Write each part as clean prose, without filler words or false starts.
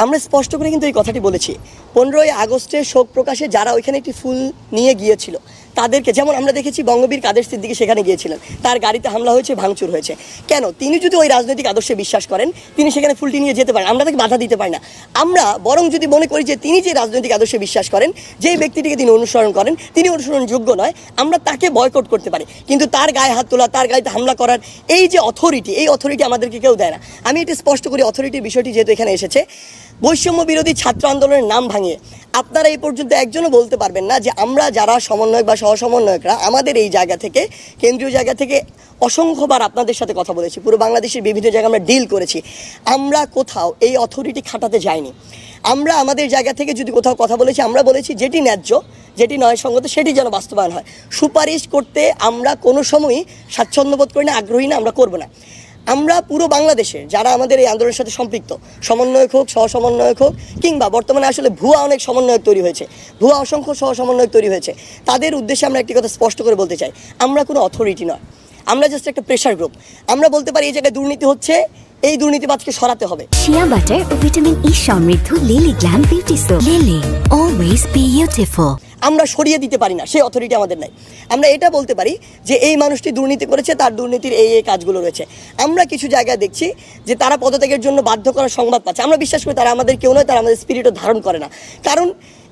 আমরা স্পষ্ট করে কিন্তু এই কথাটি বলেছি। 15ই আগস্টে শোক প্রকাশে যারা ওইখানে একটি ফুল নিয়ে গিয়েছিল তাদেরকে, যেমন আমরা দেখেছি বঙ্গবীর কাদের সিদ্দিকী সেখানে গিয়েছিলেন, তার গাড়িতে হামলা হয়েছে, ভাঙচুর হয়েছে। কেন? তিনি যদি ওই রাজনৈতিক আদর্শে বিশ্বাস করেন তিনি সেখানে ফুলটি নিয়ে যেতে পারেন, আমরা তাকে বাধা দিতে পারি না। আমরা বরং যদি মনে করি যে তিনি যে রাজনৈতিক আদর্শে বিশ্বাস করেন, যেই ব্যক্তিটিকে তিনি অনুসরণ করেন তিনি অনুসরণযোগ্য নয়, আমরা তাকে বয়কট করতে পারি। কিন্তু তার গায়ে হাত তোলা, তার গাড়িতে হামলা করার এই যে অথরিটি, এই অথরিটি আমাদেরকে কেউ দেয় না। আমি এটি স্পষ্ট করি, অথরিটির বিষয়টি যেহেতু এখানে এসেছে, বৈষম্য বিরোধী ছাত্র আন্দোলনের নাম ভাঙিয়ে আপনারা এই পর্যন্ত একজনও বলতে পারবেন না যে আমরা যারা সমন্বয়ক বা সহসমন্বয়করা আমাদের এই জায়গা থেকে, কেন্দ্রীয় জায়গা থেকে অসংখ্যবার আপনাদের সাথে কথা বলেছি, পুরো বাংলাদেশের বিভিন্ন জায়গায় আমরা ডিল করেছি, আমরা কোথাও এই অথরিটি খাটাতে যাইনি। আমরা আমাদের জায়গা থেকে যদি কোথাও কথা বলেছি, আমরা বলেছি যেটি ন্যায্য, যেটি ন্যায়সঙ্গত সেটি যেন বাস্তবায়ন হয়। সুপারিশ করতে আমরা কোনো সময়ই স্বাচ্ছন্দ্য বোধ করি না, আগ্রহী না, আমরা করব না। আমরা পুরো বাংলাদেশে যারা আমাদের এই আন্দোলনের সাথে সম্পৃক্ত, সমন্বয়ক হোক, সহসমন্বয়ক হোক, কিংবা বর্তমানে আসলে ভুয়া অনেক সমন্বয়ক তৈরি হয়েছে, ভুয়া অসংখ্য সহসমন্বয়ক তৈরি হয়েছে, তাদের উদ্দেশ্যে আমরা একটি কথা স্পষ্ট করে বলতে চাই, আমরা কোনো অথরিটি নয়, আমরা জাস্ট একটা প্রেশার গ্রুপ। আমরা বলতে পারি এই জায়গায় দুর্নীতি হচ্ছে, এই দুর্নীতিবাজকে সরাতে হবে। শিয়া বাটার ও ভিটামিন ই সমৃদ্ধ lily glam beauty soap. Lily always beautiful. আমরা সরিয়ে দিতে পারি না, সেই অথরিটি আমাদের নাই। আমরা এটা বলতে পারি যে এই মানুষটি দুর্নীতি করেছে, তার দুর্নীতির এই এই কাজগুলো রয়েছে। আমরা কিছু জায়গায় দেখছি যে তারা পদত্যাগের জন্য বাধ্য করার সংবাদ পাচ্ছে, আমরা বিশ্বাস করি তারা আমাদের কেউ নয়, তারা আমাদের স্পিরিটও ধারণ করে না। কারণ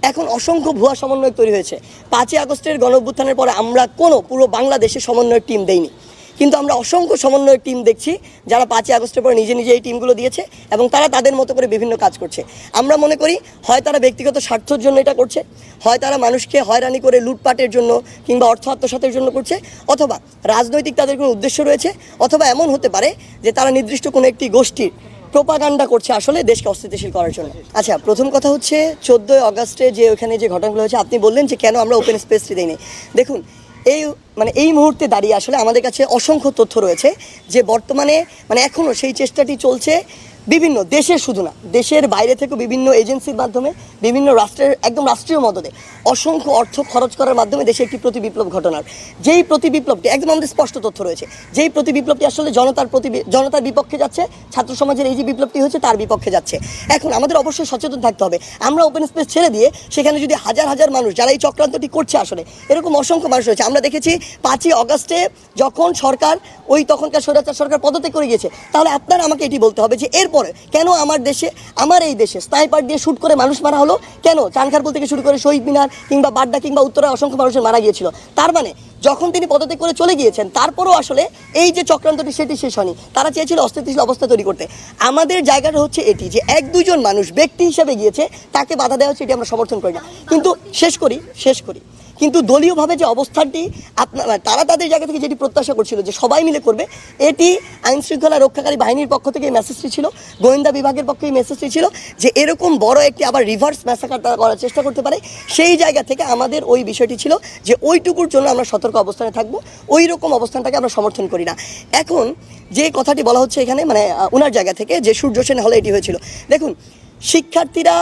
এখন অসংখ্য ভুয়া সমন্বয়ক তৈরি হয়েছে। 5ই আগস্টের গণঅভ্যুত্থানের পরে আমরা কোনো পুরো বাংলাদেশে সমন্বয়ক টিম দেইনি, কিন্তু আমরা অসংখ্য সমন্বয়ক টিম দেখছি যারা 5ই আগস্টের পরে নিজে নিজে এই টিমগুলো দিয়েছে এবং তারা তাদের মতো করে বিভিন্ন কাজ করছে। আমরা মনে করি হয় তারা ব্যক্তিগত স্বার্থের জন্য এটা করছে, হয় তারা মানুষকে হয়রানি করে লুটপাটের জন্য কিংবা অর্থ আত্মসাতের জন্য করছে, অথবা রাজনৈতিক তাদের কোনো উদ্দেশ্য রয়েছে, অথবা এমন হতে পারে যে তারা নির্দিষ্ট কোনো একটি গোষ্ঠীর প্রোপাগান্ডা করছে আসলে দেশকে অস্থিতিশীল করার জন্য। আচ্ছা, প্রথম কথা হচ্ছে 14ই আগস্টে যে ওখানে যে ঘটনাগুলো হয়েছে, আপনি বললেন যে কেন আমরা ওপেন স্পেসটি দেইনি। দেখুন, এই মুহূর্তে দাঁড়িয়ে আসলে আমাদের কাছে অসংখ্য তথ্য রয়েছে যে বর্তমানে এখনও সেই চেষ্টাটি চলছে বিভিন্ন দেশের, শুধু না দেশের বাইরে থেকে বিভিন্ন এজেন্সির মাধ্যমে, বিভিন্ন রাষ্ট্রের একদম রাষ্ট্রীয় মদদে অসংখ্য অর্থ খরচ করার মাধ্যমে দেশে একটি প্রতি বিপ্লব ঘটনার, যেই প্রতি বিপ্লবটি একদম আমাদের স্পষ্ট তথ্য রয়েছে, যেই প্রতি বিপ্লবটি আসলে জনতার বিপক্ষে যাচ্ছে, ছাত্র সমাজের এই যে বিপ্লবটি হয়েছে তার বিপক্ষে যাচ্ছে। এখন আমাদের অবশ্যই সচেতন থাকতে হবে। আমরা ওপেন স্পেস ছেড়ে দিয়ে সেখানে যদি হাজার হাজার মানুষ যারা এই চক্রান্তটি করছে, আসলে এরকম অসংখ্য মানুষ রয়েছে। আমরা দেখেছি 5ই আগস্টে যখন সরকার, ওই তখনকার স্বৈরাচার সরকার পদত্যাগ করে গিয়েছে, তাহলে আপনারা আমাকে এটি বলতে হবে যে এরপরে কেন আমার দেশে, আমার এই দেশে স্নাইপার দিয়ে শুট করে মানুষ মারা হলো, কেন চানখারপুল থেকে শুরু করে শহীদ মিনার কিংবা বাড্ডা কিংবা উত্তরায় অসংখ্য মানুষের মারা গিয়েছিল। তার মানে যখন তিনি পদত্যাগ করে চলে গিয়েছেন তারপরও আসলে এই যে চক্রান্তটি সেটি শেষ হয়নি, তারা চেয়েছিল অস্থিতিশীল অবস্থা তৈরি করতে। আমাদের জায়গাটা হচ্ছে এটি যে 1-2 জন মানুষ ব্যক্তি হিসেবে গিয়েছে, তাকে বাধা দেওয়া হচ্ছে, এটি আমরা সমর্থন করি না। কিন্তু শেষ করি কিন্তু দলীয়ভাবে যে অবস্থানটি তারা তাদের জায়গা থেকে যেটি প্রত্যাশা করছিল যে সবাই মিলে করবে, এটি আইন শৃঙ্খলা রক্ষাকারী বাহিনীর পক্ষ থেকে এই মেসেজটি ছিল, গোয়েন্দা বিভাগের পক্ষে এই মেসেজটি ছিল যে এরকম বড় একটি আবার রিভার্স ম্যাসাকার তারা করার চেষ্টা করতে পারে। সেই জায়গা থেকে আমাদের ওই বিষয়টি ছিল যে ওইটুকুর জন্য আমরা সতর্ক অবস্থানে থাকবো, ওই রকম অবস্থানটাকে আমরা সমর্থন করি না। এখন যে কথাটি বলা হচ্ছে এখানে ওনার জায়গা থেকে যে সূর্য সেন হলে এটি হয়েছিল, দেখুন শিক্ষার্থীরা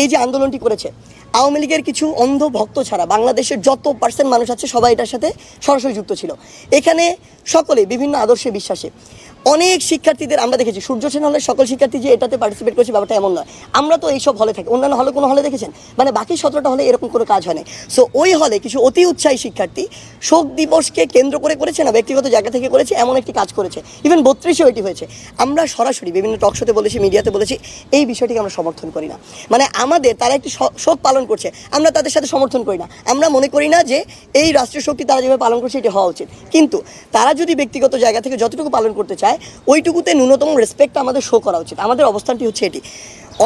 এই যে আন্দোলনটি করেছে, আওয়ামী লীগের কিছু অন্ধ ভক্ত ছাড়া বাংলাদেশের যত % মানুষ আছে সবাই এটার সাথে সরাসরি যুক্ত ছিল। এখানে সকলে বিভিন্ন আদর্শে বিশ্বাসী। অনেক শিক্ষার্থীদের আমরা দেখেছি, সূর্য সেন হলের সকল শিক্ষার্থী যে এটাতে পার্টিসিপেট করেছে ব্যাপারটা এমন নয়। আমরা তো এইসব হলে থাকি, অন্যান্য হলে কোনো হলে দেখেছেন, বাকি 17টা হলে এরকম কোনো কাজ হয় না। সো ওই হলে কিছু অতি উৎসাহী শিক্ষার্থী শোক দিবসকে কেন্দ্র করে করেছে না, ব্যক্তিগত জায়গা থেকে করেছে, এমন একটি কাজ করেছে। ইভেন 32-এও এটি হয়েছে। আমরা সরাসরি বিভিন্ন টকশোতে বলেছি, মিডিয়াতে বলেছি, এই বিষয়টিকে আমরা সমর্থন করি না। আমাদের তারা একটি শোক পালন করছে, আমরা তাদের সাথে সমর্থন করি না। আমরা মনে করি না যে এই রাষ্ট্রীয় শোকটি তারা যেভাবে পালন করছে এটি হওয়া উচিত। কিন্তু তারা যদি ব্যক্তিগত জায়গা থেকে যতটুকু পালন করতে চায়, ওইটুকুতে ন্যূনতম রেসপেক্ট আমাদের শো করা উচিত। আমাদের অবস্থানটি হচ্ছে এটি।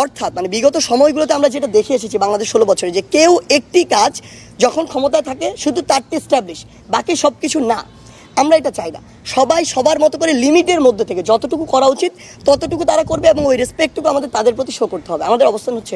অর্থাৎ বিগত সময়গুলোতে আমরা যেটা দেখে এসেছি বাংলাদেশ 16 বছরে, যে কেউ একটি কাজ যখন ক্ষমতায় থাকে শুধু তারটি এস্টাবলিশ, বাকি সব কিছু না। আমরা এটা চাই না। সবাই সবার মতো করে লিমিটের মধ্যে থেকে যতটুকু করা উচিত ততটুকু তারা করবে এবং ওই রেসপেক্টটুকু আমাদের তাদের প্রতি শো করতে হবে। আমাদের অবস্থান হচ্ছে